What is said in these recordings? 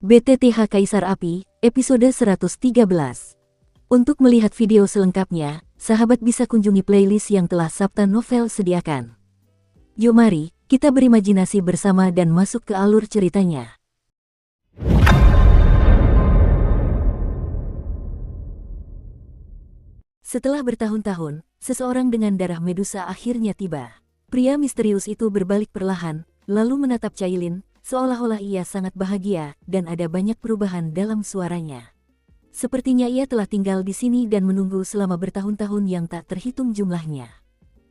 BTTH Kaisar Api, episode 113. Untuk melihat video selengkapnya, sahabat bisa kunjungi playlist yang telah Sabta Novel sediakan. Yuk mari, kita berimajinasi bersama dan masuk ke alur ceritanya. Setelah bertahun-tahun, seseorang dengan darah Medusa akhirnya tiba. Pria misterius itu berbalik perlahan, lalu menatap Cailin, seolah-olah ia sangat bahagia, dan ada banyak perubahan dalam suaranya. Sepertinya ia telah tinggal di sini dan menunggu selama bertahun-tahun yang tak terhitung jumlahnya.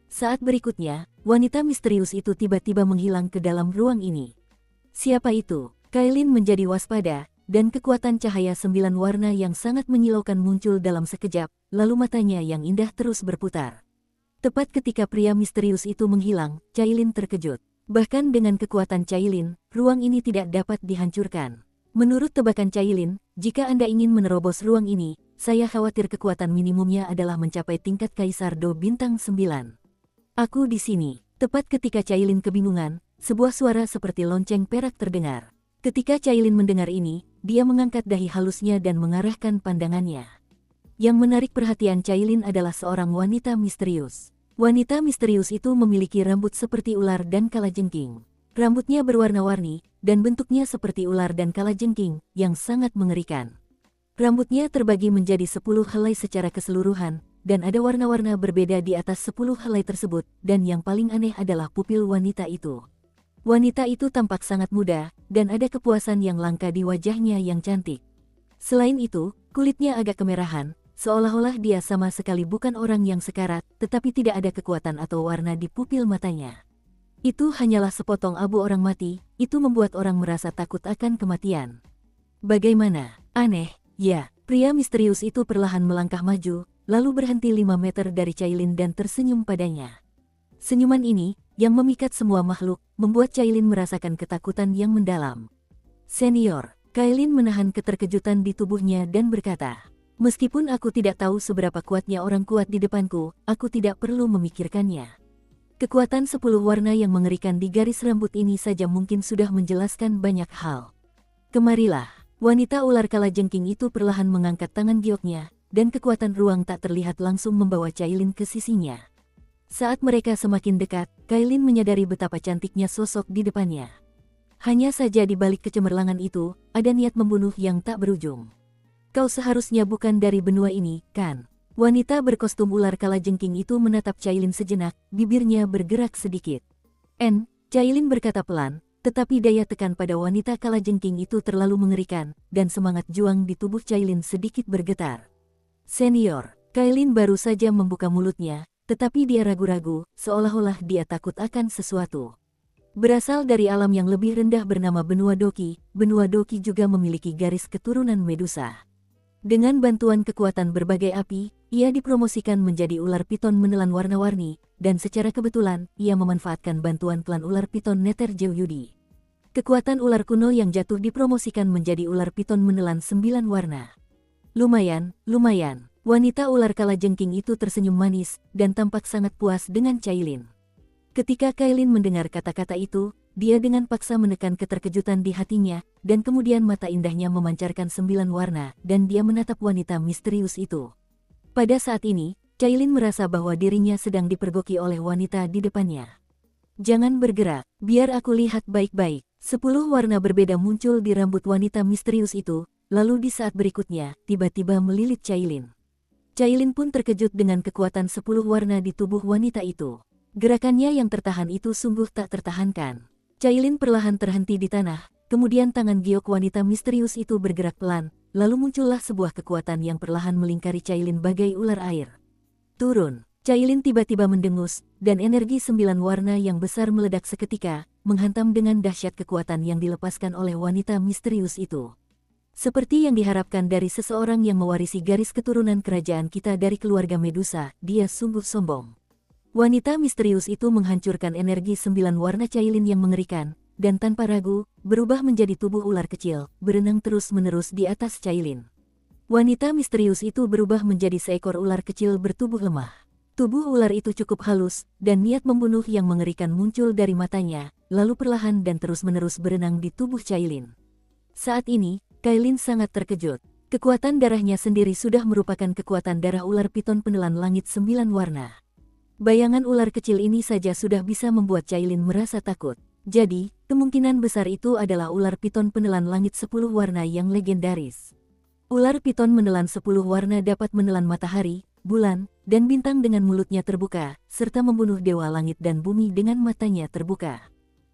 Saat berikutnya, wanita misterius itu tiba-tiba menghilang ke dalam ruang ini. Siapa itu? Cailin menjadi waspada, dan kekuatan cahaya 9 warna yang sangat menyilaukan muncul dalam sekejap, lalu matanya yang indah terus berputar. Tepat ketika pria misterius itu menghilang, Cailin terkejut. Bahkan dengan kekuatan Cailin, ruang ini tidak dapat dihancurkan. Menurut tebakan Cailin, jika Anda ingin menerobos ruang ini, saya khawatir kekuatan minimumnya adalah mencapai tingkat Kaisar Do bintang 9. Aku di sini. Tepat ketika Cailin kebingungan, sebuah suara seperti lonceng perak terdengar. Ketika Cailin mendengar ini, dia mengangkat dahi halusnya dan mengarahkan pandangannya. Yang menarik perhatian Cailin adalah seorang wanita misterius. Wanita misterius itu memiliki rambut seperti ular dan kalajengking. Rambutnya berwarna-warni, dan bentuknya seperti ular dan kalajengking, yang sangat mengerikan. Rambutnya terbagi menjadi 10 helai secara keseluruhan, dan ada warna-warna berbeda di atas 10 helai tersebut, dan yang paling aneh adalah pupil wanita itu. Wanita itu tampak sangat muda, dan ada kepuasan yang langka di wajahnya yang cantik. Selain itu, kulitnya agak kemerahan, seolah-olah dia sama sekali bukan orang yang sekarat, tetapi tidak ada kekuatan atau warna di pupil matanya. Itu hanyalah sepotong abu orang mati, itu membuat orang merasa takut akan kematian. Bagaimana? Aneh, ya. Pria misterius itu perlahan melangkah maju, lalu berhenti 5 meter dari Cailin dan tersenyum padanya. Senyuman ini, yang memikat semua makhluk, membuat Cailin merasakan ketakutan yang mendalam. Senior, Cailin menahan keterkejutan di tubuhnya dan berkata, "Meskipun aku tidak tahu seberapa kuatnya orang kuat di depanku, aku tidak perlu memikirkannya. Kekuatan 10 warna yang mengerikan di garis rambut ini saja mungkin sudah menjelaskan banyak hal. Kemarilah." Wanita ular kalajengking itu perlahan mengangkat tangan gioknya, dan kekuatan ruang tak terlihat langsung membawa Cailin ke sisinya. Saat mereka semakin dekat, Cailin menyadari betapa cantiknya sosok di depannya. Hanya saja di balik kecemerlangan itu, ada niat membunuh yang tak berujung. "Kau seharusnya bukan dari benua ini, kan?" Wanita berkostum ular kalajengking itu menatap Cailin sejenak, bibirnya bergerak sedikit. Cailin berkata pelan, tetapi daya tekan pada wanita kalajengking itu terlalu mengerikan, dan semangat juang di tubuh Cailin sedikit bergetar. "Senior." Cailin baru saja membuka mulutnya, tetapi dia ragu-ragu, seolah-olah dia takut akan sesuatu. Berasal dari alam yang lebih rendah bernama Benua Doki juga memiliki garis keturunan Medusa. Dengan bantuan kekuatan berbagai api, ia dipromosikan menjadi ular piton menelan warna-warni, dan secara kebetulan, ia memanfaatkan bantuan klan ular piton Nether Geoyudi. Kekuatan ular kuno yang jatuh dipromosikan menjadi ular piton menelan 9 warna. Lumayan. Wanita ular kalajengking itu tersenyum manis, dan tampak sangat puas dengan Cailin. Ketika Cailin mendengar kata-kata itu, dia dengan paksa menekan keterkejutan di hatinya, dan kemudian mata indahnya memancarkan 9 warna, dan dia menatap wanita misterius itu. Pada saat ini, Cailin merasa bahwa dirinya sedang dipergoki oleh wanita di depannya. "Jangan bergerak, biar aku lihat baik-baik." 10 warna berbeda muncul di rambut wanita misterius itu, lalu di saat berikutnya, tiba-tiba melilit Cailin. Cailin pun terkejut dengan kekuatan 10 warna di tubuh wanita itu. Gerakannya yang tertahan itu sungguh tak tertahankan. Cailin perlahan terhenti di tanah, kemudian tangan giok wanita misterius itu bergerak pelan, lalu muncullah sebuah kekuatan yang perlahan melingkari Cailin bagai ular air. Turun. Cailin tiba-tiba mendengus, dan energi 9 warna yang besar meledak seketika, menghantam dengan dahsyat kekuatan yang dilepaskan oleh wanita misterius itu. Seperti yang diharapkan dari seseorang yang mewarisi garis keturunan kerajaan kita dari keluarga Medusa, dia sungguh sombong. Wanita misterius itu menghancurkan energi 9 warna Cailin yang mengerikan, dan tanpa ragu, berubah menjadi tubuh ular kecil, berenang terus-menerus di atas Cailin. Wanita misterius itu berubah menjadi seekor ular kecil bertubuh lemah. Tubuh ular itu cukup halus, dan niat membunuh yang mengerikan muncul dari matanya, lalu perlahan dan terus-menerus berenang di tubuh Cailin. Saat ini, Kailin sangat terkejut. Kekuatan darahnya sendiri sudah merupakan kekuatan darah ular piton penelan langit 9 warna. Bayangan ular kecil ini saja sudah bisa membuat Cailin merasa takut. Jadi, kemungkinan besar itu adalah ular piton penelan langit 10 warna yang legendaris. Ular piton menelan 10 warna dapat menelan matahari, bulan, dan bintang dengan mulutnya terbuka, serta membunuh dewa langit dan bumi dengan matanya terbuka.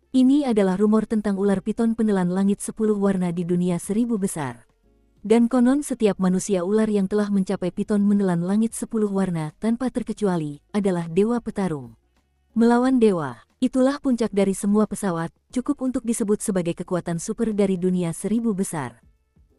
Ini adalah rumor tentang ular piton penelan langit 10 warna di dunia 1000 besar. Dan konon setiap manusia ular yang telah mencapai piton menelan langit 10 warna tanpa terkecuali adalah dewa petarung. Melawan dewa, itulah puncak dari semua pesawat, cukup untuk disebut sebagai kekuatan super dari dunia 1000 besar.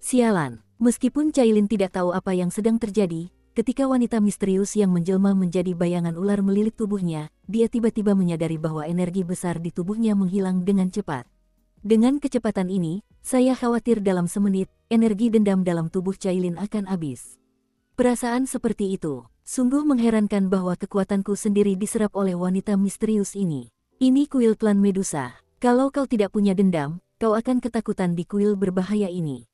Sialan, meskipun Cailin tidak tahu apa yang sedang terjadi, ketika wanita misterius yang menjelma menjadi bayangan ular melilit tubuhnya, dia tiba-tiba menyadari bahwa energi besar di tubuhnya menghilang dengan cepat. Dengan kecepatan ini, saya khawatir dalam semenit, energi dendam dalam tubuh Cailin akan habis. Perasaan seperti itu, sungguh mengherankan bahwa kekuatanku sendiri diserap oleh wanita misterius ini. Ini kuil klan Medusa, kalau kau tidak punya dendam, kau akan ketakutan di kuil berbahaya ini.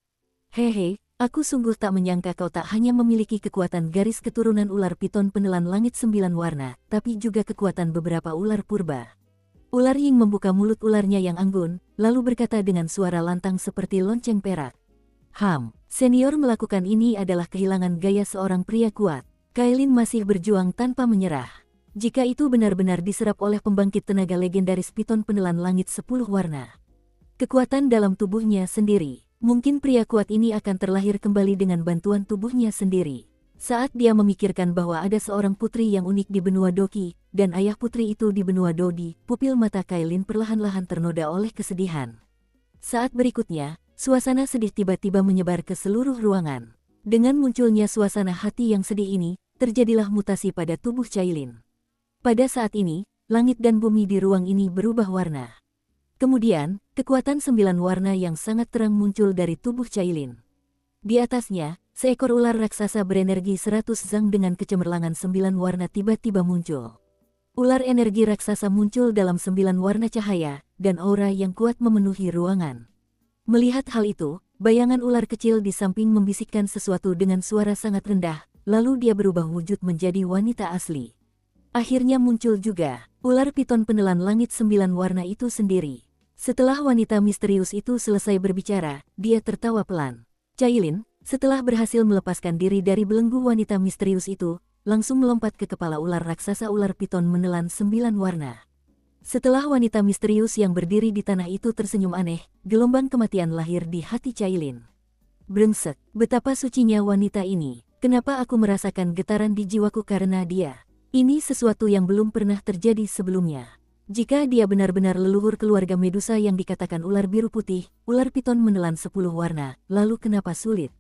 Hehe, aku sungguh tak menyangka kau tak hanya memiliki kekuatan garis keturunan ular piton penelan langit 9 warna, tapi juga kekuatan beberapa ular purba. Ular Ying membuka mulut ularnya yang anggun, lalu berkata dengan suara lantang seperti lonceng perak. Senior melakukan ini adalah kehilangan gaya seorang pria kuat. Kailin masih berjuang tanpa menyerah. Jika itu benar-benar diserap oleh pembangkit tenaga legendaris piton penelan langit 10 warna. Kekuatan dalam tubuhnya sendiri. Mungkin pria kuat ini akan terlahir kembali dengan bantuan tubuhnya sendiri. Saat dia memikirkan bahwa ada seorang putri yang unik di benua Doki, dan ayah putri itu di benua Dodi, pupil mata Kailin perlahan-lahan ternoda oleh kesedihan. Saat berikutnya, suasana sedih tiba-tiba menyebar ke seluruh ruangan. Dengan munculnya suasana hati yang sedih ini, terjadilah mutasi pada tubuh Cailin. Pada saat ini, langit dan bumi di ruang ini berubah warna. Kemudian, kekuatan 9 warna yang sangat terang muncul dari tubuh Cailin. Di atasnya, seekor ular raksasa berenergi 100 zang dengan kecemerlangan 9 warna tiba-tiba muncul. Ular energi raksasa muncul dalam 9 warna cahaya, dan aura yang kuat memenuhi ruangan. Melihat hal itu, bayangan ular kecil di samping membisikkan sesuatu dengan suara sangat rendah, lalu dia berubah wujud menjadi wanita asli. Akhirnya muncul juga, ular piton penelan langit 9 warna itu sendiri. Setelah wanita misterius itu selesai berbicara, dia tertawa pelan. Cailin, setelah berhasil melepaskan diri dari belenggu wanita misterius itu, langsung melompat ke kepala ular raksasa ular piton menelan 9 warna. Setelah wanita misterius yang berdiri di tanah itu tersenyum aneh, gelombang kematian lahir di hati Cailin. Brengsek, betapa sucinya wanita ini. Kenapa aku merasakan getaran di jiwaku karena dia? Ini sesuatu yang belum pernah terjadi sebelumnya. Jika dia benar-benar leluhur keluarga Medusa yang dikatakan ular biru putih, ular piton menelan 10 warna, lalu kenapa sulit?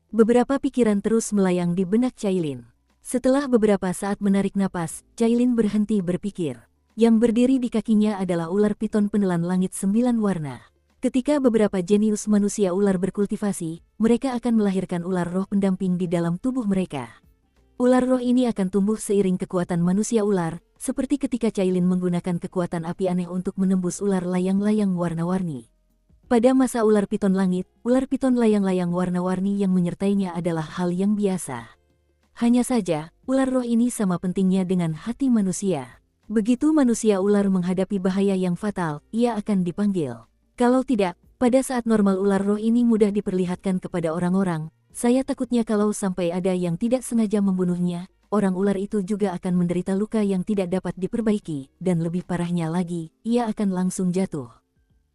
Beberapa pikiran terus melayang di benak Cailin. Setelah beberapa saat menarik napas, Cailin berhenti berpikir. Yang berdiri di kakinya adalah ular piton penelan langit 9 warna. Ketika beberapa jenius manusia ular berkultivasi, mereka akan melahirkan ular roh pendamping di dalam tubuh mereka. Ular roh ini akan tumbuh seiring kekuatan manusia ular, seperti ketika Cailin menggunakan kekuatan api aneh untuk menembus ular layang-layang warna-warni. Pada masa ular piton langit, ular piton layang-layang warna-warni yang menyertainya adalah hal yang biasa. Hanya saja, ular roh ini sama pentingnya dengan hati manusia. Begitu manusia ular menghadapi bahaya yang fatal, ia akan dipanggil. Kalau tidak, pada saat normal ular roh ini mudah diperlihatkan kepada orang-orang. Saya takutnya kalau sampai ada yang tidak sengaja membunuhnya, orang ular itu juga akan menderita luka yang tidak dapat diperbaiki, dan lebih parahnya lagi, ia akan langsung jatuh.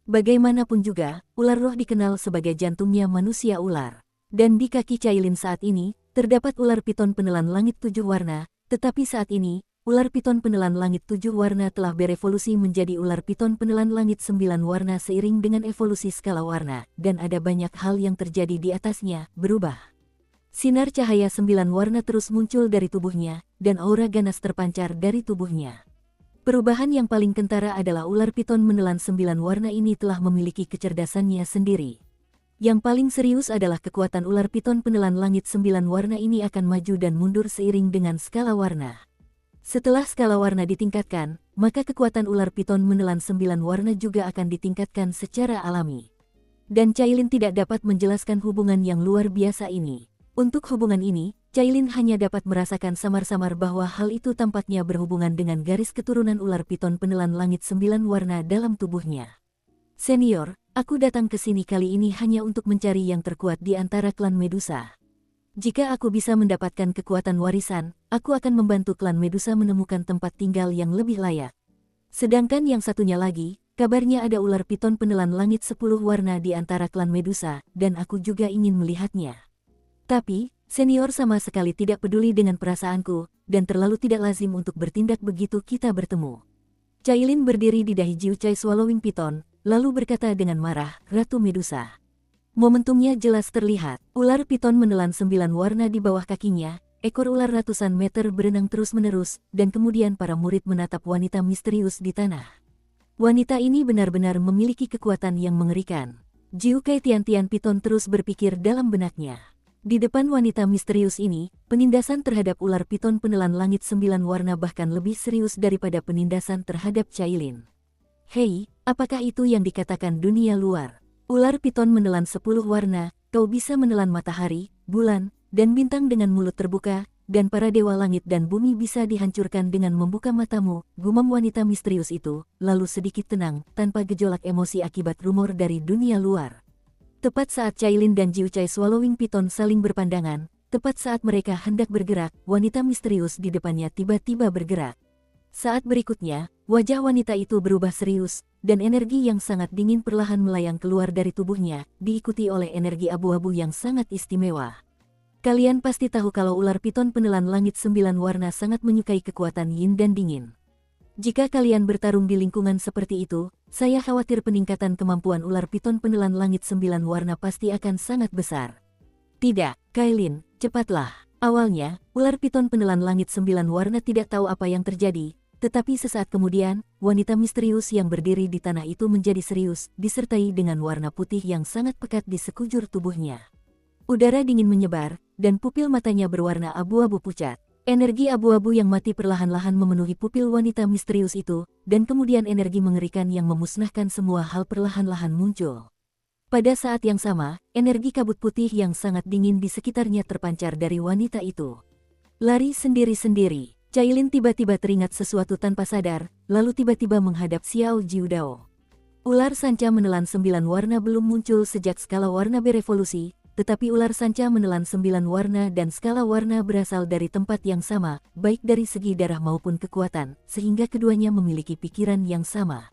Bagaimanapun juga, ular roh dikenal sebagai jantungnya manusia ular. Dan di kaki Cailin saat ini, terdapat ular piton penelan langit 7 warna, tetapi saat ini, ular piton penelan langit 7 warna telah berevolusi menjadi ular piton penelan langit 9 warna seiring dengan evolusi skala warna, dan ada banyak hal yang terjadi di atasnya, berubah. Sinar cahaya 9 warna terus muncul dari tubuhnya, dan aura ganas terpancar dari tubuhnya. Perubahan yang paling kentara adalah ular piton menelan 9 warna ini telah memiliki kecerdasannya sendiri. Yang paling serius adalah kekuatan ular piton penelan langit 9 warna ini akan maju dan mundur seiring dengan skala warna. Setelah skala warna ditingkatkan, maka kekuatan ular piton menelan 9 warna juga akan ditingkatkan secara alami. dan Cailin tidak dapat menjelaskan hubungan yang luar biasa ini. Untuk hubungan ini, Cailin hanya dapat merasakan samar-samar bahwa hal itu tampaknya berhubungan dengan garis keturunan ular piton penelan langit 9 warna dalam tubuhnya. Senior, aku datang ke sini kali ini hanya untuk mencari yang terkuat di antara klan Medusa. Jika aku bisa mendapatkan kekuatan warisan, aku akan membantu klan Medusa menemukan tempat tinggal yang lebih layak. Sedangkan yang satunya lagi, kabarnya ada ular piton penelan langit 10 warna di antara klan Medusa, dan aku juga ingin melihatnya. Tapi, senior sama sekali tidak peduli dengan perasaanku, dan terlalu tidak lazim untuk bertindak begitu kita bertemu. Cailin berdiri di dahi Jiucai Swallowing Piton, lalu berkata dengan marah, Ratu Medusa. Momentumnya jelas terlihat, ular piton menelan 9 warna di bawah kakinya, ekor ular ratusan meter berenang terus-menerus, dan kemudian para murid menatap wanita misterius di tanah. Wanita ini benar-benar memiliki kekuatan yang mengerikan. Jiucai Tian-Tian Piton terus berpikir dalam benaknya. Di depan wanita misterius ini, penindasan terhadap ular piton penelan langit 9 warna bahkan lebih serius daripada penindasan terhadap Cailin. Hei, apakah itu yang dikatakan dunia luar? Ular piton menelan 10 warna, kau bisa menelan matahari, bulan, dan bintang dengan mulut terbuka, dan para dewa langit dan bumi bisa dihancurkan dengan membuka matamu, gumam wanita misterius itu, lalu sedikit tenang, tanpa gejolak emosi akibat rumor dari dunia luar. Tepat saat Cailin dan Jiucai Swallowing Piton saling berpandangan, tepat saat mereka hendak bergerak, wanita misterius di depannya tiba-tiba bergerak. Saat berikutnya, wajah wanita itu berubah serius, dan energi yang sangat dingin perlahan melayang keluar dari tubuhnya, diikuti oleh energi abu-abu yang sangat istimewa. Kalian pasti tahu kalau ular piton penelan langit 9 warna sangat menyukai kekuatan yin dan dingin. Jika kalian bertarung di lingkungan seperti itu, saya khawatir peningkatan kemampuan ular piton penelan langit 9 warna pasti akan sangat besar. Tidak, Cailin, cepatlah. Awalnya, ular piton penelan langit 9 warna tidak tahu apa yang terjadi, tetapi sesaat kemudian, wanita misterius yang berdiri di tanah itu menjadi serius, disertai dengan warna putih yang sangat pekat di sekujur tubuhnya. Udara dingin menyebar, dan pupil matanya berwarna abu-abu pucat. Energi abu-abu yang mati perlahan-lahan memenuhi pupil wanita misterius itu, dan kemudian energi mengerikan yang memusnahkan semua hal perlahan-lahan muncul. Pada saat yang sama, energi kabut putih yang sangat dingin di sekitarnya terpancar dari wanita itu. Lari sendiri-sendiri. Cailin tiba-tiba teringat sesuatu tanpa sadar, lalu tiba-tiba menghadap Xiao Jiudao. Ular sanca menelan 9 warna belum muncul sejak skala warna berevolusi, tetapi ular sanca menelan 9 warna dan skala warna berasal dari tempat yang sama, baik dari segi darah maupun kekuatan, sehingga keduanya memiliki pikiran yang sama.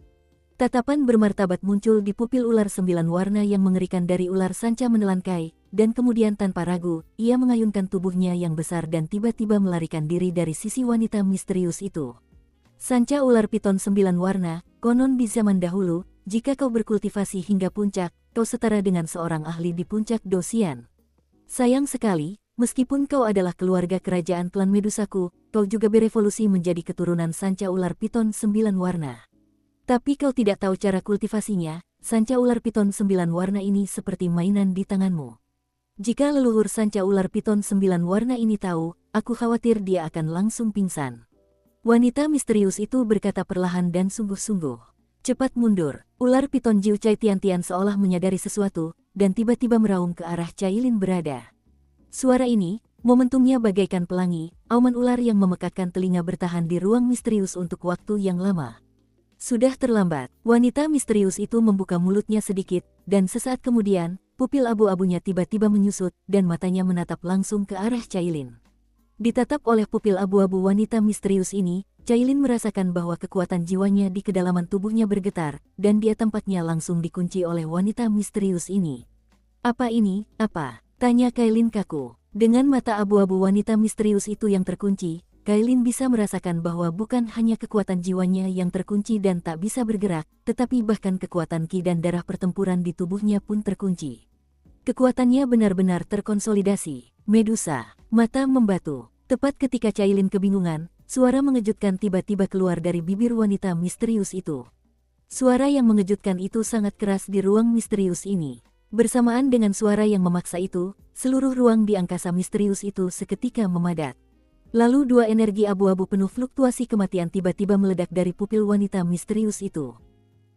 Tatapan bermartabat muncul di pupil ular 9 warna yang mengerikan dari ular sanca menelan Kai, dan kemudian tanpa ragu, ia mengayunkan tubuhnya yang besar dan tiba-tiba melarikan diri dari sisi wanita misterius itu. Sanca ular piton 9 warna, konon di zaman dahulu, jika kau berkultivasi hingga puncak, kau setara dengan seorang ahli di puncak Dosian. Sayang sekali, meskipun kau adalah keluarga kerajaan klan Medusaku, kau juga berevolusi menjadi keturunan sanca ular piton 9 warna. Tapi kau tidak tahu cara kultivasinya, sanca ular piton 9 warna ini seperti mainan di tanganmu. Jika leluhur sanca ular piton 9 warna ini tahu, aku khawatir dia akan langsung pingsan. Wanita misterius itu berkata perlahan dan sungguh-sungguh. Cepat mundur, ular piton Jiucai Tian-Tian seolah menyadari sesuatu, dan tiba-tiba meraung ke arah Cailin berada. Suara ini, momentumnya bagaikan pelangi, auman ular yang memekakkan telinga bertahan di ruang misterius untuk waktu yang lama. Sudah terlambat, wanita misterius itu membuka mulutnya sedikit, dan sesaat kemudian, pupil abu-abunya tiba-tiba menyusut, dan matanya menatap langsung ke arah Cailin. Ditatap oleh pupil abu-abu wanita misterius ini, Cailin merasakan bahwa kekuatan jiwanya di kedalaman tubuhnya bergetar, dan dia tampaknya langsung dikunci oleh wanita misterius ini. Apa ini, apa? Tanya Cailin kaku. Dengan mata abu-abu wanita misterius itu yang terkunci, Cailin bisa merasakan bahwa bukan hanya kekuatan jiwanya yang terkunci dan tak bisa bergerak, tetapi bahkan kekuatan ki dan darah pertempuran di tubuhnya pun terkunci. Kekuatannya benar-benar terkonsolidasi. Medusa, mata membatu. Tepat ketika Cailin kebingungan, suara mengejutkan tiba-tiba keluar dari bibir wanita misterius itu. Suara yang mengejutkan itu sangat keras di ruang misterius ini. Bersamaan dengan suara yang memaksa itu, seluruh ruang di angkasa misterius itu seketika memadat. Lalu dua energi abu-abu penuh fluktuasi kematian tiba-tiba meledak dari pupil wanita misterius itu.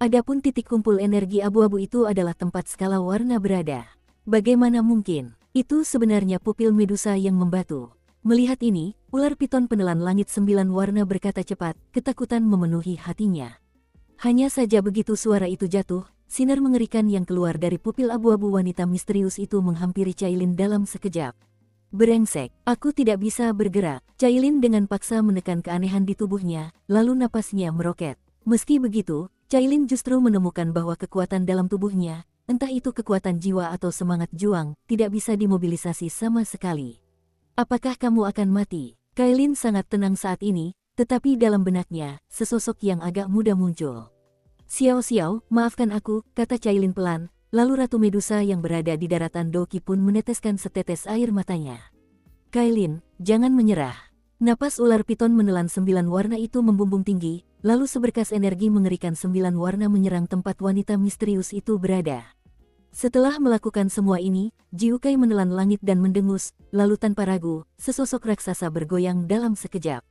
Adapun titik kumpul energi abu-abu itu adalah tempat skala warna berada. Bagaimana mungkin? Itu sebenarnya pupil Medusa yang membatu. Melihat ini, ular piton penelan langit 9 warna berkata cepat, ketakutan memenuhi hatinya. Hanya saja begitu suara itu jatuh, sinar mengerikan yang keluar dari pupil abu-abu wanita misterius itu menghampiri Cailin dalam sekejap. Brengsek, aku tidak bisa bergerak. Cailin dengan paksa menekan keanehan di tubuhnya, lalu napasnya meroket. Meski begitu, Cailin justru menemukan bahwa kekuatan dalam tubuhnya, entah itu kekuatan jiwa atau semangat juang, tidak bisa dimobilisasi sama sekali. Apakah kamu akan mati? Cailin sangat tenang saat ini, tetapi dalam benaknya, sesosok yang agak muda muncul. Xiao, maafkan aku, kata Cailin pelan, lalu Ratu Medusa yang berada di daratan Doki pun meneteskan setetes air matanya. Cailin, jangan menyerah. Napas ular piton menelan 9 warna itu membumbung tinggi, lalu seberkas energi mengerikan 9 warna menyerang tempat wanita misterius itu berada. Setelah melakukan semua ini, Jiukai menelan langit dan mendengus, lalu tanpa ragu, sesosok raksasa bergoyang dalam sekejap.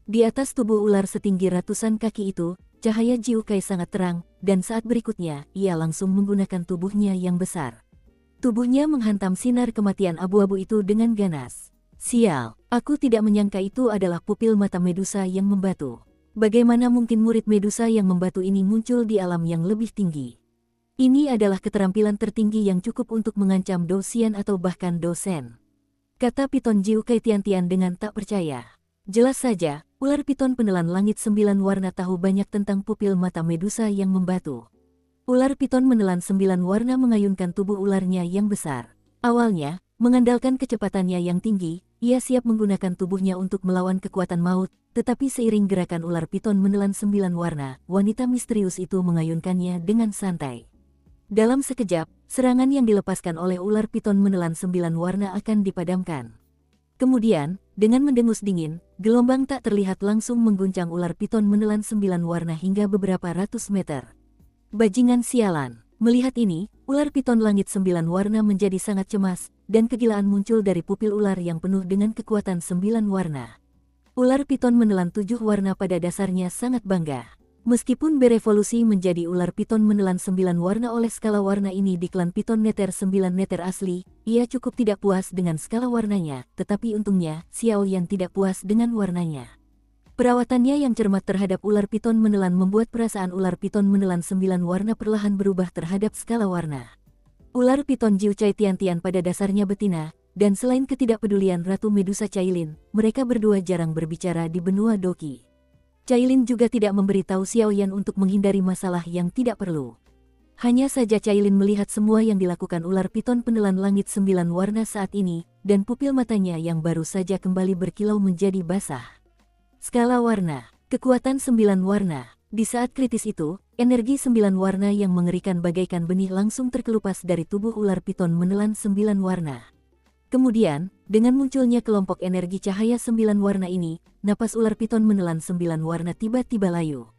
Di atas tubuh ular setinggi ratusan kaki itu, cahaya Jiukai sangat terang, dan saat berikutnya, ia langsung menggunakan tubuhnya yang besar. Tubuhnya menghantam sinar kematian abu-abu itu dengan ganas. Sial, aku tidak menyangka itu adalah pupil mata Medusa yang membatu. Bagaimana mungkin murid Medusa yang membatu ini muncul di alam yang lebih tinggi? Ini adalah keterampilan tertinggi yang cukup untuk mengancam Dosian atau bahkan dosen. Kata piton Jiukai Tian-Tian dengan tak percaya. Jelas saja, ular piton penelan langit 9 warna tahu banyak tentang pupil mata Medusa yang membatu. Ular piton menelan 9 warna mengayunkan tubuh ularnya yang besar. Awalnya, mengandalkan kecepatannya yang tinggi, ia siap menggunakan tubuhnya untuk melawan kekuatan maut, tetapi seiring gerakan ular piton menelan 9 warna, wanita misterius itu mengayunkannya dengan santai. Dalam sekejap, serangan yang dilepaskan oleh ular piton menelan 9 warna akan dipadamkan. Kemudian, dengan mendengus dingin, gelombang tak terlihat langsung mengguncang ular piton menelan 9 warna hingga beberapa ratus meter. Bajingan sialan. Melihat ini, ular piton langit 9 warna menjadi sangat cemas, dan kegilaan muncul dari pupil ular yang penuh dengan kekuatan 9 warna. Ular piton menelan 7 warna pada dasarnya sangat bangga. Meskipun berevolusi menjadi ular piton menelan 9 warna oleh skala warna ini di klan piton neter 9 neter asli, ia cukup tidak puas dengan skala warnanya, tetapi untungnya, Xiaoyan tidak puas dengan warnanya. Perawatannya yang cermat terhadap ular piton menelan membuat perasaan ular piton menelan 9 warna perlahan berubah terhadap skala warna. Ular piton Jiukai Tian-Tian pada dasarnya betina, dan selain ketidakpedulian Ratu Medusa Cailin, mereka berdua jarang berbicara di benua Doki. Cailin juga tidak memberitahu Xiaoyan untuk menghindari masalah yang tidak perlu. Hanya saja Cailin melihat semua yang dilakukan ular piton penelan langit 9 warna saat ini, dan pupil matanya yang baru saja kembali berkilau menjadi basah. Skala warna, kekuatan 9 warna. Di saat kritis itu, energi 9 warna yang mengerikan bagaikan benih langsung terkelupas dari tubuh ular piton menelan 9 warna. Kemudian, dengan munculnya kelompok energi cahaya 9 warna ini, napas ular piton menelan 9 warna tiba-tiba layu.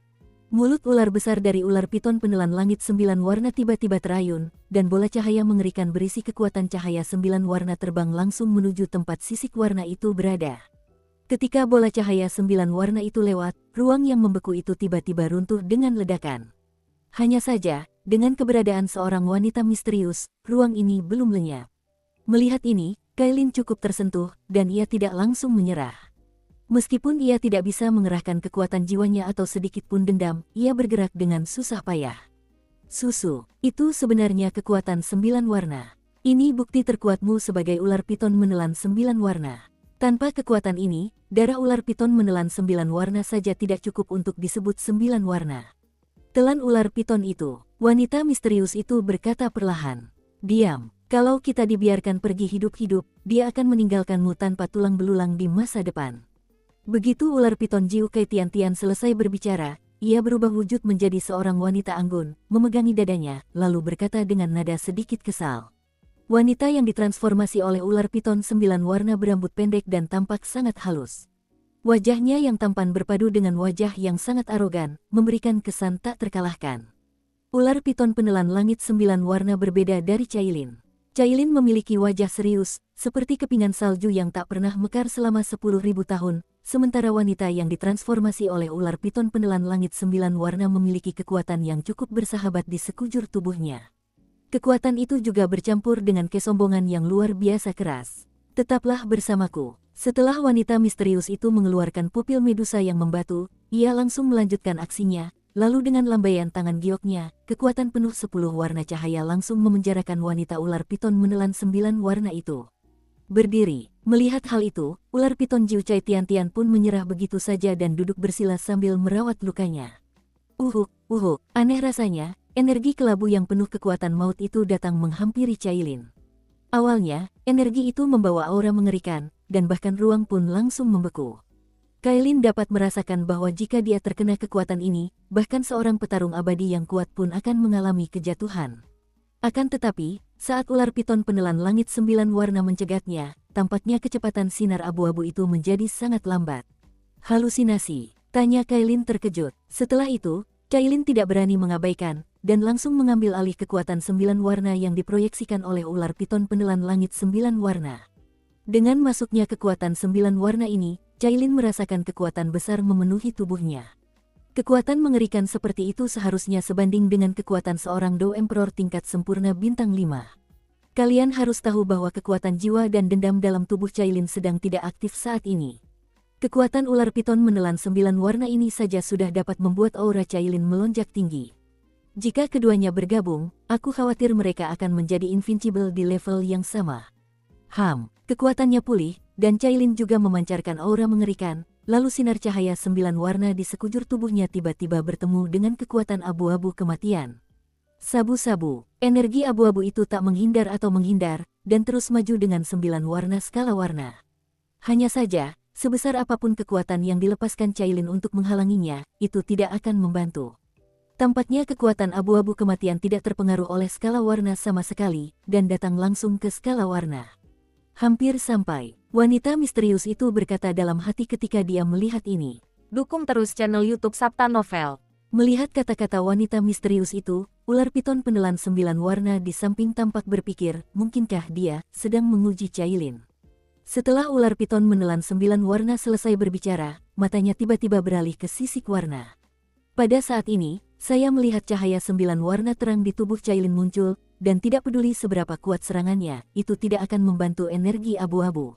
Mulut ular besar dari ular piton penelan langit 9 warna tiba-tiba terayun, dan bola cahaya mengerikan berisi kekuatan cahaya 9 warna terbang langsung menuju tempat sisik warna itu berada. Ketika bola cahaya 9 warna itu lewat, ruang yang membeku itu tiba-tiba runtuh dengan ledakan. Hanya saja, dengan keberadaan seorang wanita misterius, ruang ini belum lenyap. Melihat ini, Cailin cukup tersentuh, dan ia tidak langsung menyerah. Meskipun ia tidak bisa mengerahkan kekuatan jiwanya atau sedikit pun dendam, ia bergerak dengan susah payah. Susu, itu sebenarnya kekuatan 9 warna. Ini bukti terkuatmu sebagai ular piton menelan 9 warna. Tanpa kekuatan ini, darah ular piton menelan 9 warna saja tidak cukup untuk disebut 9 warna. Telan ular piton itu, wanita misterius itu berkata perlahan. Diam. Kalau kita dibiarkan pergi hidup-hidup, dia akan meninggalkanmu tanpa tulang belulang di masa depan. Begitu ular piton Jiukai Tian-Tian selesai berbicara, ia berubah wujud menjadi seorang wanita anggun, memegangi dadanya, lalu berkata dengan nada sedikit kesal. Wanita yang ditransformasi oleh ular piton 9 warna berambut pendek dan tampak sangat halus. Wajahnya yang tampan berpadu dengan wajah yang sangat arogan, memberikan kesan tak terkalahkan. Ular piton penelan langit 9 warna berbeda dari Cailin. Cailin memiliki wajah serius, seperti kepingan salju yang tak pernah mekar selama 10.000 tahun, sementara wanita yang ditransformasi oleh ular piton penelan langit 9 warna memiliki kekuatan yang cukup bersahabat di sekujur tubuhnya. Kekuatan itu juga bercampur dengan kesombongan yang luar biasa keras. Tetaplah bersamaku. Setelah wanita misterius itu mengeluarkan pupil Medusa yang membatu, ia langsung melanjutkan aksinya, lalu dengan lambaian tangan gioknya, kekuatan penuh 10 warna cahaya langsung memenjarakan wanita ular piton menelan 9 warna itu. Berdiri, melihat hal itu, ular piton Jiu Cai Tian pun menyerah begitu saja dan duduk bersila sambil merawat lukanya. Aneh rasanya, energi kelabu yang penuh kekuatan maut itu datang menghampiri Cailin. Awalnya, energi itu membawa aura mengerikan, dan bahkan ruang pun langsung membeku. Cailin dapat merasakan bahwa jika dia terkena kekuatan ini, bahkan seorang petarung abadi yang kuat pun akan mengalami kejatuhan. Akan tetapi, saat ular piton penelan langit 9 warna mencegatnya, tampaknya kecepatan sinar abu-abu itu menjadi sangat lambat. Halusinasi, tanya Cailin terkejut. Setelah itu, Cailin tidak berani mengabaikan, dan langsung mengambil alih kekuatan 9 warna yang diproyeksikan oleh ular piton penelan langit 9 warna. Dengan masuknya kekuatan 9 warna ini, Cailin merasakan kekuatan besar memenuhi tubuhnya. Kekuatan mengerikan seperti itu seharusnya sebanding dengan kekuatan seorang Do Emperor tingkat sempurna bintang 5. Kalian harus tahu bahwa kekuatan jiwa dan dendam dalam tubuh Cailin sedang tidak aktif saat ini. Kekuatan ular piton menelan 9 warna ini saja sudah dapat membuat aura Cailin melonjak tinggi. Jika keduanya bergabung, aku khawatir mereka akan menjadi invincible di level yang sama. Kekuatannya pulih, dan Cailin juga memancarkan aura mengerikan. Lalu sinar cahaya 9 warna di sekujur tubuhnya tiba-tiba bertemu dengan kekuatan abu-abu kematian. Sabu-sabu, energi abu-abu itu tak menghindar atau menghindar, dan terus maju dengan 9 warna skala warna. Hanya saja, sebesar apapun kekuatan yang dilepaskan Cailin untuk menghalanginya, itu tidak akan membantu. Tampaknya kekuatan abu-abu kematian tidak terpengaruh oleh skala warna sama sekali, dan datang langsung ke skala warna. Hampir sampai, wanita misterius itu berkata dalam hati ketika dia melihat ini. Dukung terus channel YouTube Sabta Novel. Melihat kata-kata wanita misterius itu, ular piton penelan 9 warna di samping tampak berpikir, mungkinkah dia sedang menguji Cailin. Setelah ular piton menelan 9 warna selesai berbicara, matanya tiba-tiba beralih ke sisik warna. Pada saat ini, saya melihat cahaya 9 warna terang di tubuh Cailin muncul, dan tidak peduli seberapa kuat serangannya, itu tidak akan membantu energi abu-abu.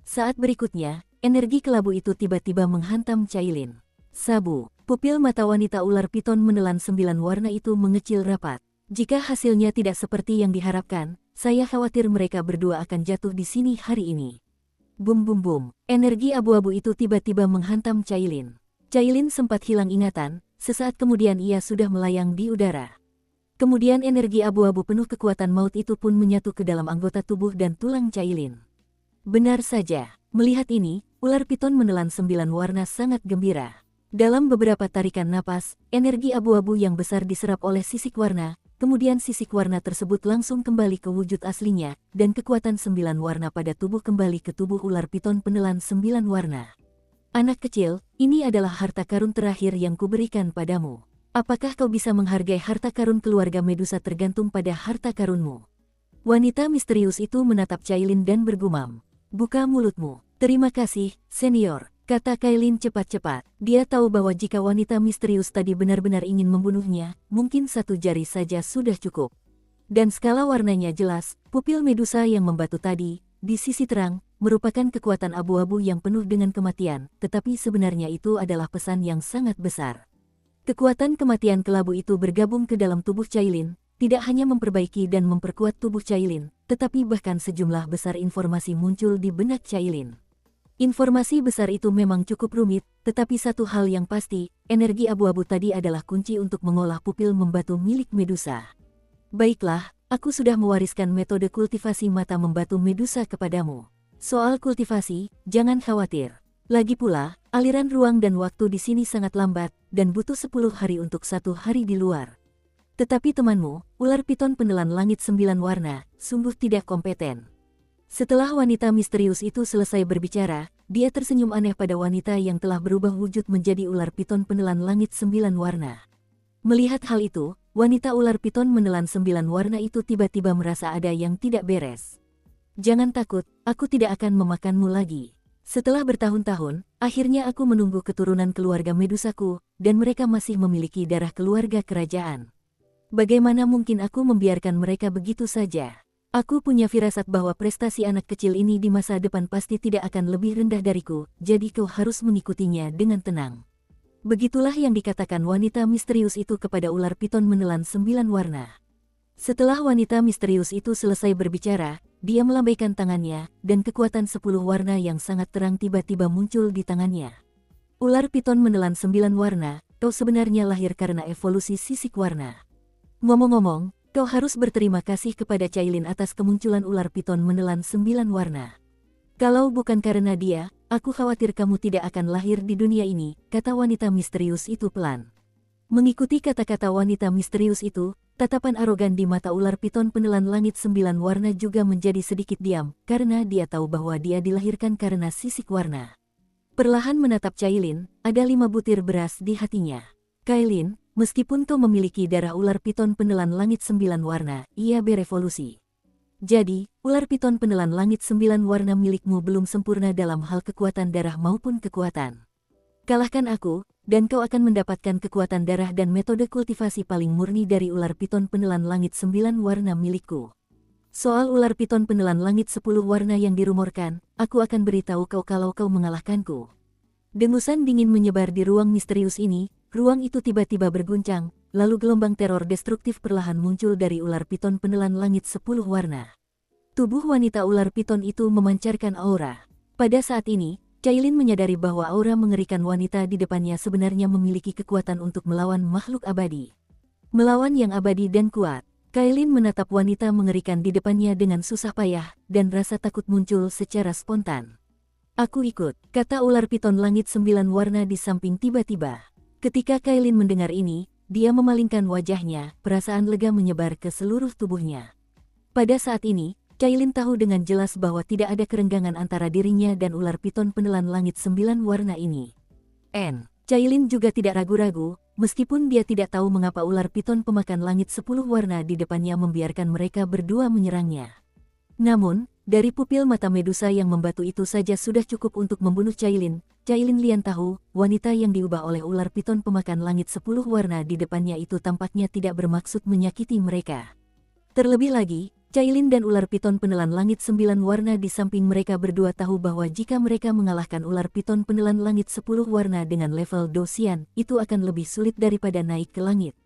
Saat berikutnya, energi kelabu itu tiba-tiba menghantam Cailin. Sabu, pupil mata wanita ular piton menelan 9 warna itu mengecil rapat. Jika hasilnya tidak seperti yang diharapkan, saya khawatir mereka berdua akan jatuh di sini hari ini. Bum bum bum, energi abu-abu itu tiba-tiba menghantam Cailin. Cailin sempat hilang ingatan, sesaat kemudian ia sudah melayang di udara. Kemudian energi abu-abu penuh kekuatan maut itu pun menyatu ke dalam anggota tubuh dan tulang Cailin. Benar saja, melihat ini, ular piton menelan 9 warna sangat gembira. Dalam beberapa tarikan napas, energi abu-abu yang besar diserap oleh sisik warna, kemudian sisik warna tersebut langsung kembali ke wujud aslinya, dan kekuatan 9 warna pada tubuh kembali ke tubuh ular piton penelan 9 warna. Anak kecil, ini adalah harta karun terakhir yang kuberikan padamu. Apakah kau bisa menghargai harta karun keluarga Medusa tergantung pada harta karunmu? Wanita misterius itu menatap Cailin dan bergumam. Buka mulutmu. Terima kasih, senior, kata Cailin cepat-cepat. Dia tahu bahwa jika wanita misterius tadi benar-benar ingin membunuhnya, mungkin satu jari saja sudah cukup. Dan skala warnanya jelas, pupil Medusa yang membatu tadi, di sisi terang, merupakan kekuatan abu-abu yang penuh dengan kematian, tetapi sebenarnya itu adalah pesan yang sangat besar. Kekuatan kematian kelabu itu bergabung ke dalam tubuh Cailin, tidak hanya memperbaiki dan memperkuat tubuh Cailin, tetapi bahkan sejumlah besar informasi muncul di benak Cailin. Informasi besar itu memang cukup rumit, tetapi satu hal yang pasti, energi abu-abu tadi adalah kunci untuk mengolah pupil membatu milik Medusa. Baiklah, aku sudah mewariskan metode kultivasi mata membatu Medusa kepadamu. Soal kultivasi, jangan khawatir. Lagi pula, aliran ruang dan waktu di sini sangat lambat, dan butuh 10 hari untuk 1 hari di luar. Tetapi temanmu, ular piton penelan langit 9 warna, sungguh tidak kompeten. Setelah wanita misterius itu selesai berbicara, dia tersenyum aneh pada wanita yang telah berubah wujud menjadi ular piton penelan langit 9 warna. Melihat hal itu, wanita ular piton menelan 9 warna itu tiba-tiba merasa ada yang tidak beres. Jangan takut, aku tidak akan memakanmu lagi. Setelah bertahun-tahun, akhirnya aku menunggu keturunan keluarga Medusaku, dan mereka masih memiliki darah keluarga kerajaan. Bagaimana mungkin aku membiarkan mereka begitu saja? Aku punya firasat bahwa prestasi anak kecil ini di masa depan pasti tidak akan lebih rendah dariku, jadi kau harus mengikutinya dengan tenang. Begitulah yang dikatakan wanita misterius itu kepada ular piton menelan 9 warna. Setelah wanita misterius itu selesai berbicara, dia melambaikan tangannya, dan kekuatan 10 warna yang sangat terang tiba-tiba muncul di tangannya. Ular piton menelan 9 warna, kau sebenarnya lahir karena evolusi sisik warna. Ngomong-ngomong, kau harus berterima kasih kepada Cailin atas kemunculan ular piton menelan 9 warna. Kalau bukan karena dia, aku khawatir kamu tidak akan lahir di dunia ini, kata wanita misterius itu pelan. Mengikuti kata-kata wanita misterius itu, tatapan arogan di mata ular piton penelan langit 9 warna juga menjadi sedikit diam, karena dia tahu bahwa dia dilahirkan karena sisik warna. Perlahan menatap Cailin, ada 5 butir beras di hatinya. Cailin, meskipun kau memiliki darah ular piton penelan langit 9 warna, ia berevolusi. Jadi, ular piton penelan langit 9 warna milikmu belum sempurna dalam hal kekuatan darah maupun kekuatan. Kalahkan aku, dan kau akan mendapatkan kekuatan darah dan metode kultivasi paling murni dari ular piton penelan langit 9 warna milikku. Soal ular piton penelan langit 10 warna yang dirumorkan, aku akan beritahu kau kalau kau mengalahkanku. Dengusan dingin menyebar di ruang misterius ini, ruang itu tiba-tiba berguncang, lalu gelombang teror destruktif perlahan muncul dari ular piton penelan langit 10 warna. Tubuh wanita ular piton itu memancarkan aura. Pada saat ini, Cailin menyadari bahwa aura mengerikan wanita di depannya sebenarnya memiliki kekuatan untuk melawan makhluk abadi. Melawan yang abadi dan kuat, Cailin menatap wanita mengerikan di depannya dengan susah payah, dan rasa takut muncul secara spontan. Aku ikut, kata ular piton langit 9 warna di samping tiba-tiba. Ketika Cailin mendengar ini, dia memalingkan wajahnya, perasaan lega menyebar ke seluruh tubuhnya. Pada saat ini, Cailin tahu dengan jelas bahwa tidak ada kerenggangan antara dirinya dan ular piton penelan langit 9 warna ini. Cailin juga tidak ragu-ragu, meskipun dia tidak tahu mengapa ular piton pemakan langit 10 warna di depannya membiarkan mereka berdua menyerangnya. Namun, dari pupil mata Medusa yang membatu itu saja sudah cukup untuk membunuh Cailin. Cailin Lian tahu, wanita yang diubah oleh ular piton pemakan langit 10 warna di depannya itu tampaknya tidak bermaksud menyakiti mereka. Terlebih lagi, Cailin dan ular piton penelan langit 9 warna di samping mereka berdua tahu bahwa jika mereka mengalahkan ular piton penelan langit 10 warna dengan level dosian, itu akan lebih sulit daripada naik ke langit.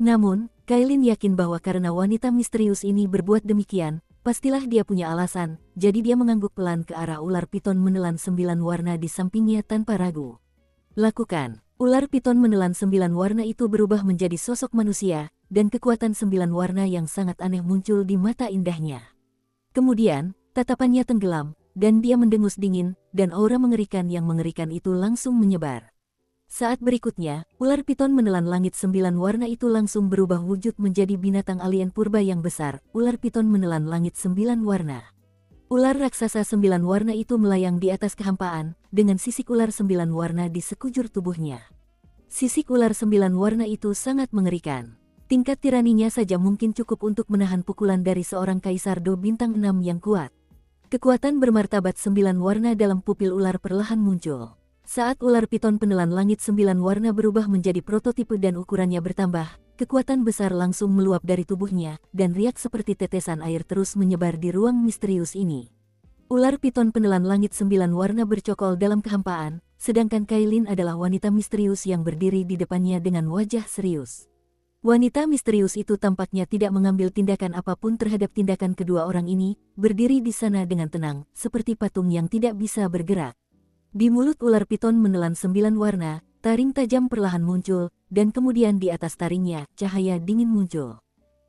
Namun, Cailin yakin bahwa karena wanita misterius ini berbuat demikian, pastilah dia punya alasan, jadi dia mengangguk pelan ke arah ular piton menelan 9 warna di sampingnya tanpa ragu. Lakukan. Ular piton menelan 9 warna itu berubah menjadi sosok manusia, dan kekuatan 9 warna yang sangat aneh muncul di mata indahnya. Kemudian, tatapannya tenggelam, dan dia mendengus dingin, dan aura mengerikan yang mengerikan itu langsung menyebar. Saat berikutnya, ular piton menelan langit 9 warna itu langsung berubah wujud menjadi binatang alien purba yang besar. Ular piton menelan langit 9 warna. Ular raksasa 9 warna itu melayang di atas kehampaan, dengan sisik ular 9 warna di sekujur tubuhnya. Sisik ular 9 warna itu sangat mengerikan. Tingkat tiraninya saja mungkin cukup untuk menahan pukulan dari seorang kaisar Do bintang 6 yang kuat. Kekuatan bermartabat 9 warna dalam pupil ular perlahan muncul. Saat ular piton penelan langit 9 warna berubah menjadi prototipe dan ukurannya bertambah, kekuatan besar langsung meluap dari tubuhnya, dan riak seperti tetesan air terus menyebar di ruang misterius ini. Ular piton penelan langit 9 warna bercokol dalam kehampaan, sedangkan Cailin adalah wanita misterius yang berdiri di depannya dengan wajah serius. Wanita misterius itu tampaknya tidak mengambil tindakan apapun terhadap tindakan kedua orang ini, berdiri di sana dengan tenang, seperti patung yang tidak bisa bergerak. Di mulut ular piton menelan 9 warna, taring tajam perlahan muncul, dan kemudian di atas taringnya, cahaya dingin muncul.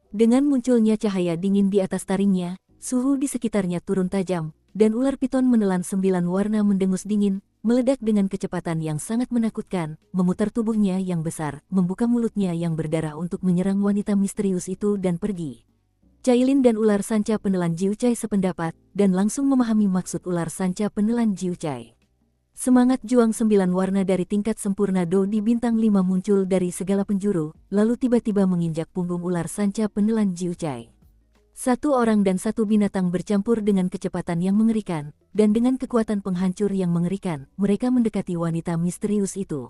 Dengan munculnya cahaya dingin di atas taringnya, suhu di sekitarnya turun tajam, dan ular piton menelan 9 warna mendengus dingin, meledak dengan kecepatan yang sangat menakutkan, memutar tubuhnya yang besar, membuka mulutnya yang berdarah untuk menyerang wanita misterius itu dan pergi. Cailin dan ular sanca penelan Jiucai sependapat, dan langsung memahami maksud ular sanca penelan Jiucai. Semangat juang 9 warna dari tingkat sempurna Do di bintang 5 muncul dari segala penjuru, lalu tiba-tiba menginjak punggung ular sanca penelan Jiucai. Satu orang dan satu binatang bercampur dengan kecepatan yang mengerikan, dan dengan kekuatan penghancur yang mengerikan, mereka mendekati wanita misterius itu.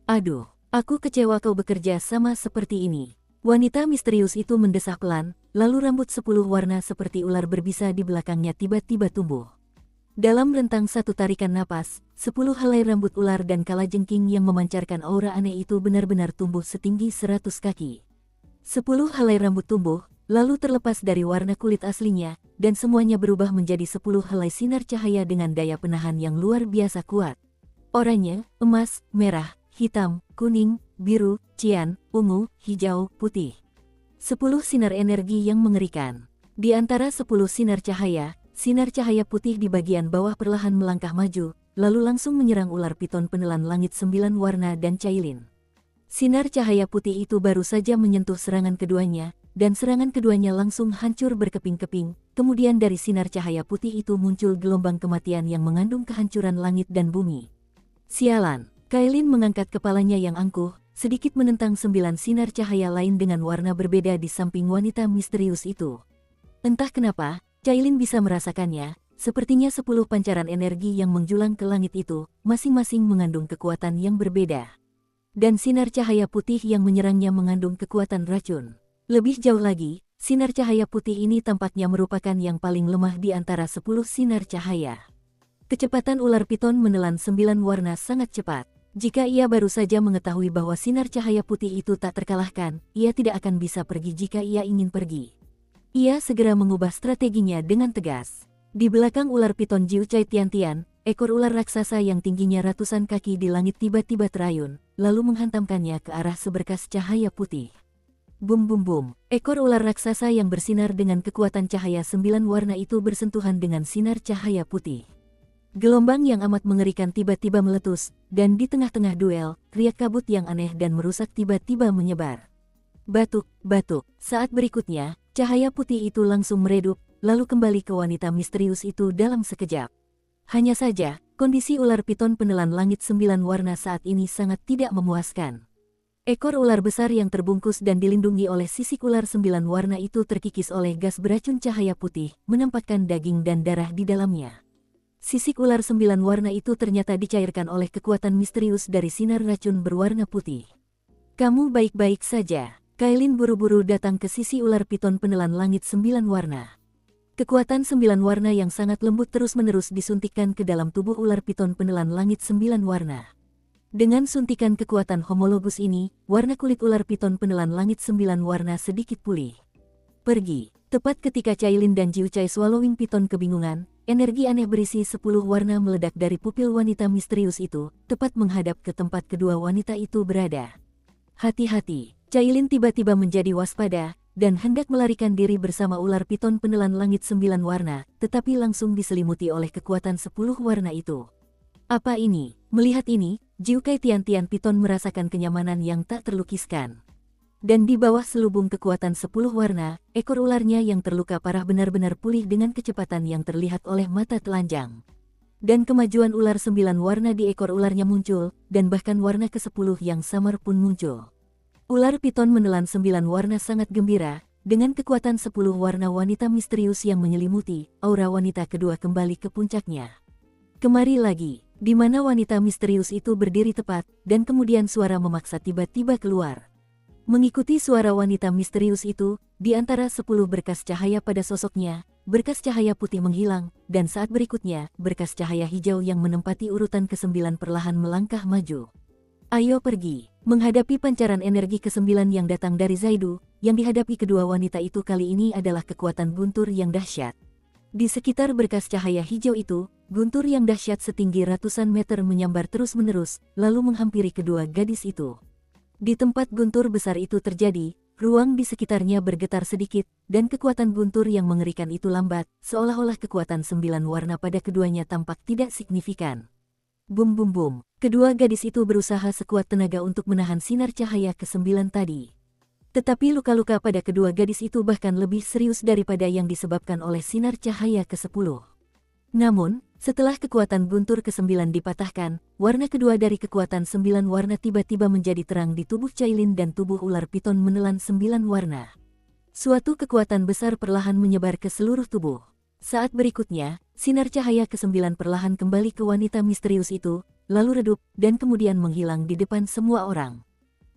Aduh, aku kecewa kau bekerja sama seperti ini. Wanita misterius itu mendesah pelan, lalu rambut 10 warna seperti ular berbisa di belakangnya tiba-tiba tumbuh. Dalam rentang satu tarikan napas, 10 helai rambut ular dan kalajengking yang memancarkan aura aneh itu benar-benar tumbuh setinggi 100 kaki. 10 helai rambut tumbuh, lalu terlepas dari warna kulit aslinya, dan semuanya berubah menjadi 10 helai sinar cahaya dengan daya penahan yang luar biasa kuat. Oranye, emas, merah, hitam, kuning, biru, cian, ungu, hijau, putih. 10 sinar energi yang mengerikan. Di antara 10 sinar cahaya putih di bagian bawah perlahan melangkah maju, lalu langsung menyerang ular piton penelan langit 9 warna dan Cailin. Sinar cahaya putih itu baru saja menyentuh serangan keduanya, dan serangan keduanya langsung hancur berkeping-keping. Kemudian dari sinar cahaya putih itu muncul gelombang kematian yang mengandung kehancuran langit dan bumi. Sialan, Cailin mengangkat kepalanya yang angkuh, sedikit menentang 9 sinar cahaya lain dengan warna berbeda di samping wanita misterius itu. Entah kenapa, Cailin bisa merasakannya, sepertinya 10 pancaran energi yang menjulang ke langit itu, masing-masing mengandung kekuatan yang berbeda. Dan sinar cahaya putih yang menyerangnya mengandung kekuatan racun. Lebih jauh lagi, sinar cahaya putih ini tampaknya merupakan yang paling lemah di antara 10 sinar cahaya. Kecepatan ular piton menelan 9 warna sangat cepat. Jika ia baru saja mengetahui bahwa sinar cahaya putih itu tak terkalahkan, ia tidak akan bisa pergi jika ia ingin pergi. Ia segera mengubah strateginya dengan tegas. Di belakang ular piton Jiu Cai Tian, ekor ular raksasa yang tingginya ratusan kaki di langit tiba-tiba terayun, lalu menghantamkannya ke arah seberkas cahaya putih. Bum bum bum, ekor ular raksasa yang bersinar dengan kekuatan cahaya 9 warna itu bersentuhan dengan sinar cahaya putih. Gelombang yang amat mengerikan tiba-tiba meletus, dan di tengah-tengah duel, riak kabut yang aneh dan merusak tiba-tiba menyebar. Batuk, batuk, saat berikutnya, cahaya putih itu langsung meredup, lalu kembali ke wanita misterius itu dalam sekejap. Hanya saja, kondisi ular piton penelan langit 9 warna saat ini sangat tidak memuaskan. Ekor ular besar yang terbungkus dan dilindungi oleh sisik ular 9 warna itu terkikis oleh gas beracun cahaya putih, menampakkan daging dan darah di dalamnya. Sisik ular 9 warna itu ternyata dicairkan oleh kekuatan misterius dari sinar racun berwarna putih. Kamu baik-baik saja. Cailin buru-buru datang ke sisi ular piton penelan langit 9 warna. Kekuatan 9 warna yang sangat lembut terus-menerus disuntikkan ke dalam tubuh ular piton penelan langit 9 warna. Dengan suntikan kekuatan homologus ini, warna kulit ular piton penelan langit 9 warna sedikit pulih. Pergi. Tepat ketika Cailin dan Jiu Cai Swallowing Piton kebingungan, energi aneh berisi 10 warna meledak dari pupil wanita misterius itu, tepat menghadap ke tempat kedua wanita itu berada. Hati-hati, Cailin tiba-tiba menjadi waspada, dan hendak melarikan diri bersama ular piton penelan langit 9 warna, tetapi langsung diselimuti oleh kekuatan 10 warna itu. Apa ini? Melihat ini, Jiu Cai Tian Piton merasakan kenyamanan yang tak terlukiskan. Dan di bawah selubung kekuatan 10 warna, ekor ularnya yang terluka parah benar-benar pulih dengan kecepatan yang terlihat oleh mata telanjang. Dan kemajuan ular 9 warna di ekor ularnya muncul, dan bahkan warna ke-10 yang samar pun muncul. Ular piton menelan 9 warna sangat gembira, dengan kekuatan 10 warna wanita misterius yang menyelimuti, aura wanita kedua kembali ke puncaknya. Kemari lagi, di mana wanita misterius itu berdiri tepat, dan kemudian suara memaksa tiba-tiba keluar. Mengikuti suara wanita misterius itu, di antara 10 berkas cahaya pada sosoknya, berkas cahaya putih menghilang, dan saat berikutnya, berkas cahaya hijau yang menempati urutan ke-9 perlahan melangkah maju. Ayo pergi, menghadapi pancaran energi ke-9 yang datang dari Zaidu, yang dihadapi kedua wanita itu kali ini adalah kekuatan guntur yang dahsyat. Di sekitar berkas cahaya hijau itu, guntur yang dahsyat setinggi ratusan meter menyambar terus-menerus, lalu menghampiri kedua gadis itu. Di tempat guntur besar itu terjadi, ruang di sekitarnya bergetar sedikit, dan kekuatan guntur yang mengerikan itu lambat, seolah-olah kekuatan 9 warna pada keduanya tampak tidak signifikan. Bum bum bum, kedua gadis itu berusaha sekuat tenaga untuk menahan sinar cahaya ke-9 tadi. Tetapi luka-luka pada kedua gadis itu bahkan lebih serius daripada yang disebabkan oleh sinar cahaya ke-10. Namun, setelah kekuatan guntur ke-9 dipatahkan, warna kedua dari kekuatan 9 warna tiba-tiba menjadi terang di tubuh Cailin dan tubuh ular piton menelan 9 warna. Suatu kekuatan besar perlahan menyebar ke seluruh tubuh. Saat berikutnya, sinar cahaya ke-9 perlahan kembali ke wanita misterius itu, lalu redup, dan kemudian menghilang di depan semua orang.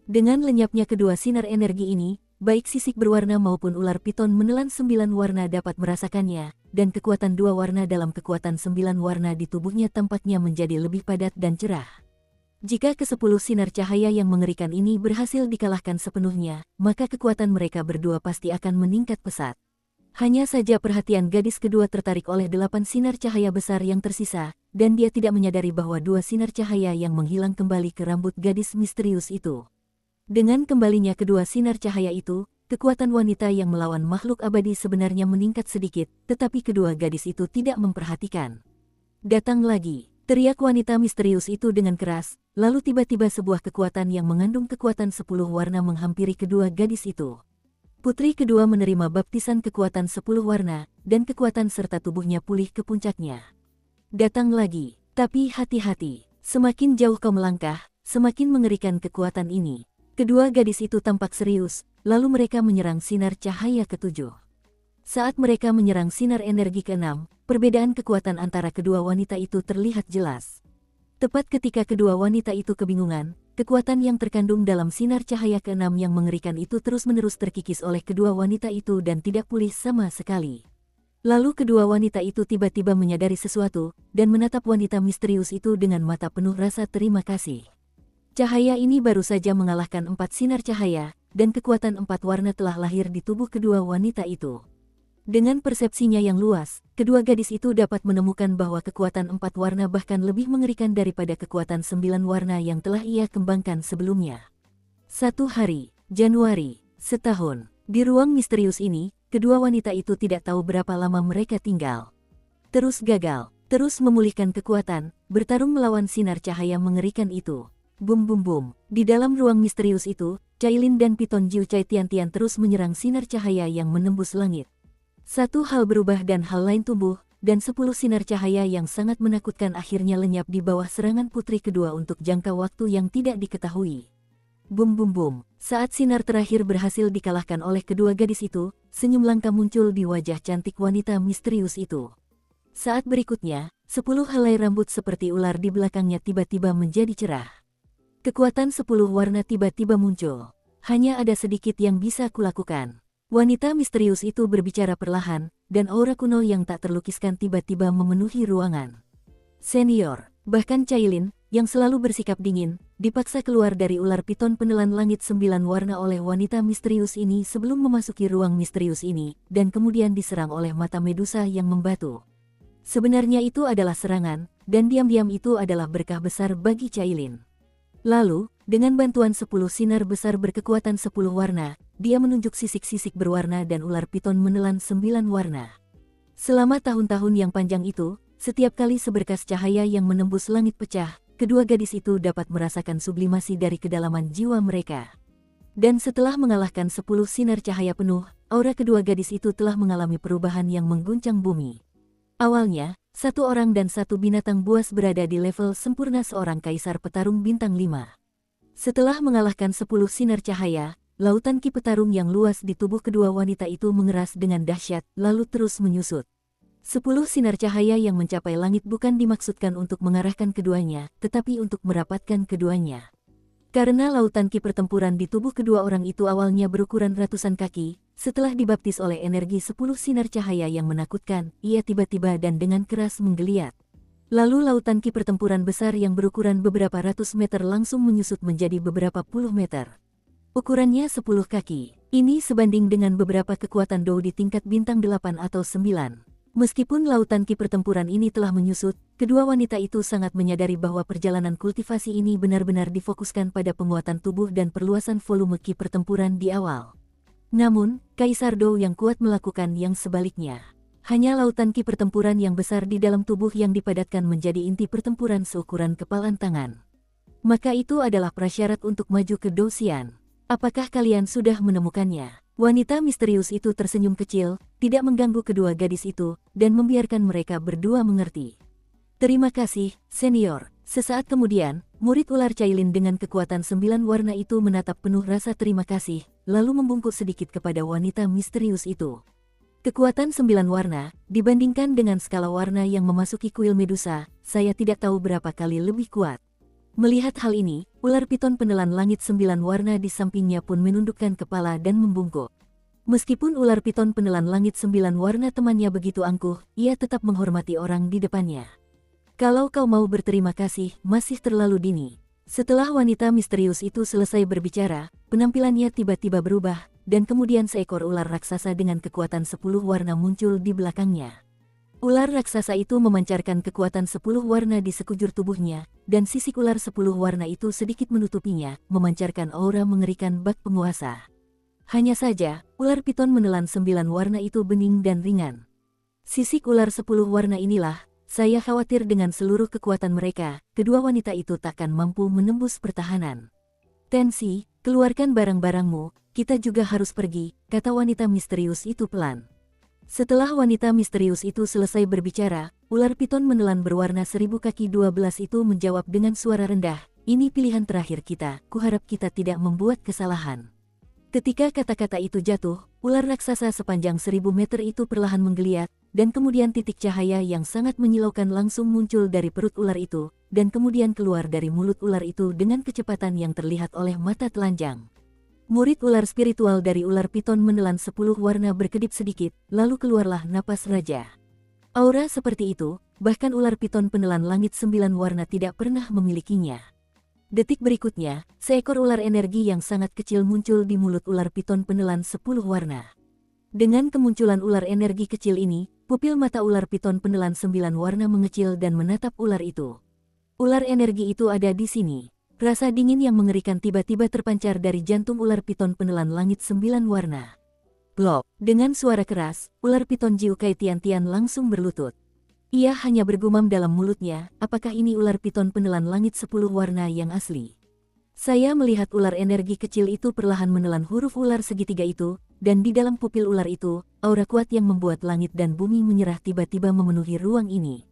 Dengan lenyapnya kedua sinar energi ini, baik sisik berwarna maupun ular piton menelan 9 warna dapat merasakannya, dan kekuatan 2 warna dalam kekuatan 9 warna di tubuhnya tampaknya menjadi lebih padat dan cerah. Jika ke-10 sinar cahaya yang mengerikan ini berhasil dikalahkan sepenuhnya, maka kekuatan mereka berdua pasti akan meningkat pesat. Hanya saja perhatian gadis kedua tertarik oleh 8 sinar cahaya besar yang tersisa, dan dia tidak menyadari bahwa 2 sinar cahaya yang menghilang kembali ke rambut gadis misterius itu. Dengan kembalinya kedua sinar cahaya itu, kekuatan wanita yang melawan makhluk abadi sebenarnya meningkat sedikit, tetapi kedua gadis itu tidak memperhatikan. Datang lagi, teriak wanita misterius itu dengan keras, lalu tiba-tiba sebuah kekuatan yang mengandung kekuatan 10 warna menghampiri kedua gadis itu. Putri kedua menerima baptisan kekuatan 10 warna, dan kekuatan serta tubuhnya pulih ke puncaknya. Datang lagi, tapi hati-hati, semakin jauh kau melangkah, semakin mengerikan kekuatan ini. Kedua gadis itu tampak serius, lalu mereka menyerang sinar cahaya ke-7. Saat mereka menyerang sinar energi ke-6, perbedaan kekuatan antara kedua wanita itu terlihat jelas. Tepat ketika kedua wanita itu kebingungan, kekuatan yang terkandung dalam sinar cahaya ke-6 yang mengerikan itu terus-menerus terkikis oleh kedua wanita itu dan tidak pulih sama sekali. Lalu kedua wanita itu tiba-tiba menyadari sesuatu, dan menatap wanita misterius itu dengan mata penuh rasa terima kasih. Cahaya ini baru saja mengalahkan 4 sinar cahaya, dan kekuatan 4 warna telah lahir di tubuh kedua wanita itu. Dengan persepsinya yang luas, kedua gadis itu dapat menemukan bahwa kekuatan 4 warna bahkan lebih mengerikan daripada kekuatan 9 warna yang telah ia kembangkan sebelumnya. Satu hari, Januari, setahun, di ruang misterius ini, kedua wanita itu tidak tahu berapa lama mereka tinggal. Terus gagal, terus memulihkan kekuatan, bertarung melawan sinar cahaya mengerikan itu. Bum bum bum, di dalam ruang misterius itu, Cailin dan Piton Jiu Cai Tian terus menyerang sinar cahaya yang menembus langit. Satu hal berubah dan hal lain tumbuh, dan 10 sinar cahaya yang sangat menakutkan akhirnya lenyap di bawah serangan putri kedua untuk jangka waktu yang tidak diketahui. Bum bum bum, saat sinar terakhir berhasil dikalahkan oleh kedua gadis itu, senyum langka muncul di wajah cantik wanita misterius itu. Saat berikutnya, 10 helai rambut seperti ular di belakangnya tiba-tiba menjadi cerah. Kekuatan 10 warna tiba-tiba muncul. Hanya ada sedikit yang bisa kulakukan. Wanita misterius itu berbicara perlahan, dan aura kuno yang tak terlukiskan tiba-tiba memenuhi ruangan. Senior, bahkan Cailin, yang selalu bersikap dingin, dipaksa keluar dari ular piton penelan langit 9 warna oleh wanita misterius ini sebelum memasuki ruang misterius ini, dan kemudian diserang oleh mata Medusa yang membatu. Sebenarnya itu adalah serangan, dan diam-diam itu adalah berkah besar bagi Cailin. Lalu, dengan bantuan 10 sinar besar berkekuatan 10 warna, dia menunjuk sisik-sisik berwarna dan ular piton menelan 9 warna. Selama tahun-tahun yang panjang itu, setiap kali seberkas cahaya yang menembus langit pecah, kedua gadis itu dapat merasakan sublimasi dari kedalaman jiwa mereka. Dan setelah mengalahkan 10 sinar cahaya penuh, aura kedua gadis itu telah mengalami perubahan yang mengguncang bumi. Awalnya, 1 orang dan 1 binatang buas berada di level sempurna seorang kaisar petarung bintang 5. Setelah mengalahkan 10 sinar cahaya, lautan ki petarung yang luas di tubuh kedua wanita itu mengeras dengan dahsyat, lalu terus menyusut. 10 sinar cahaya yang mencapai langit bukan dimaksudkan untuk mengarahkan keduanya, tetapi untuk merapatkan keduanya. Karena lautan ki pertempuran di tubuh kedua orang itu awalnya berukuran ratusan kaki, setelah dibaptis oleh energi 10 sinar cahaya yang menakutkan, ia tiba-tiba dan dengan keras menggeliat. Lalu lautan ki pertempuran besar yang berukuran beberapa ratus meter langsung menyusut menjadi beberapa puluh meter. Ukurannya 10 kaki. Ini sebanding dengan beberapa kekuatan Dou di tingkat bintang 8 atau 9. Meskipun lautan ki pertempuran ini telah menyusut, kedua wanita itu sangat menyadari bahwa perjalanan kultivasi ini benar-benar difokuskan pada penguatan tubuh dan perluasan volume ki pertempuran di awal. Namun, Kaisar Dou yang kuat melakukan yang sebaliknya. Hanya lautan ki pertempuran yang besar di dalam tubuh yang dipadatkan menjadi inti pertempuran seukuran kepalan tangan. Maka itu adalah prasyarat untuk maju ke Dou Xian. Apakah kalian sudah menemukannya? Wanita misterius itu tersenyum kecil, tidak mengganggu kedua gadis itu, dan membiarkan mereka berdua mengerti. Terima kasih, senior. Sesaat kemudian, Murid ular Cailin dengan kekuatan 9 warna itu menatap penuh rasa terima kasih, lalu membungkuk sedikit kepada wanita misterius itu. Kekuatan 9 warna, dibandingkan dengan skala warna yang memasuki kuil Medusa, saya tidak tahu berapa kali lebih kuat. Melihat hal ini, ular piton penelan langit 9 warna di sampingnya pun menundukkan kepala dan membungkuk. Meskipun ular piton penelan langit 9 warna temannya begitu angkuh, ia tetap menghormati orang di depannya. Kalau kau mau berterima kasih, masih terlalu dini. Setelah wanita misterius itu selesai berbicara, penampilannya tiba-tiba berubah, dan kemudian seekor ular raksasa dengan kekuatan 10 warna muncul di belakangnya. Ular raksasa itu memancarkan kekuatan 10 warna di sekujur tubuhnya, dan sisik ular 10 warna itu sedikit menutupinya, memancarkan aura mengerikan bak penguasa. Hanya saja, ular piton menelan 9 warna itu bening dan ringan. Sisik ular 10 warna inilah, saya khawatir dengan seluruh kekuatan mereka, kedua wanita itu takkan mampu menembus pertahanan. Tensi, keluarkan barang-barangmu, kita juga harus pergi, kata wanita misterius itu pelan. Setelah wanita misterius itu selesai berbicara, ular piton menelan berwarna 1000 kaki 12 itu menjawab dengan suara rendah, ini pilihan terakhir kita, kuharap kita tidak membuat kesalahan. Ketika kata-kata itu jatuh, ular raksasa sepanjang 1000 meter itu perlahan menggeliat, dan kemudian titik cahaya yang sangat menyilaukan langsung muncul dari perut ular itu, dan kemudian keluar dari mulut ular itu dengan kecepatan yang terlihat oleh mata telanjang. Murid ular spiritual dari ular piton menelan 10 warna berkedip sedikit, lalu keluarlah napas raja. Aura seperti itu, bahkan ular piton penelan langit 9 warna tidak pernah memilikinya. Detik berikutnya, seekor ular energi yang sangat kecil muncul di mulut ular piton penelan 10 warna. Dengan kemunculan ular energi kecil ini, pupil mata ular piton penelan 9 warna mengecil dan menatap ular itu. Ular energi itu ada di sini. Rasa dingin yang mengerikan tiba-tiba terpancar dari jantung ular piton penelan langit 9 warna. Blok, dengan suara keras, ular piton Jiukai Tian-Tian langsung berlutut. Ia hanya bergumam dalam mulutnya, apakah ini ular piton penelan langit 10 warna yang asli? Saya melihat ular energi kecil itu perlahan menelan huruf ular segitiga itu, dan di dalam pupil ular itu, aura kuat yang membuat langit dan bumi menyerah tiba-tiba memenuhi ruang ini.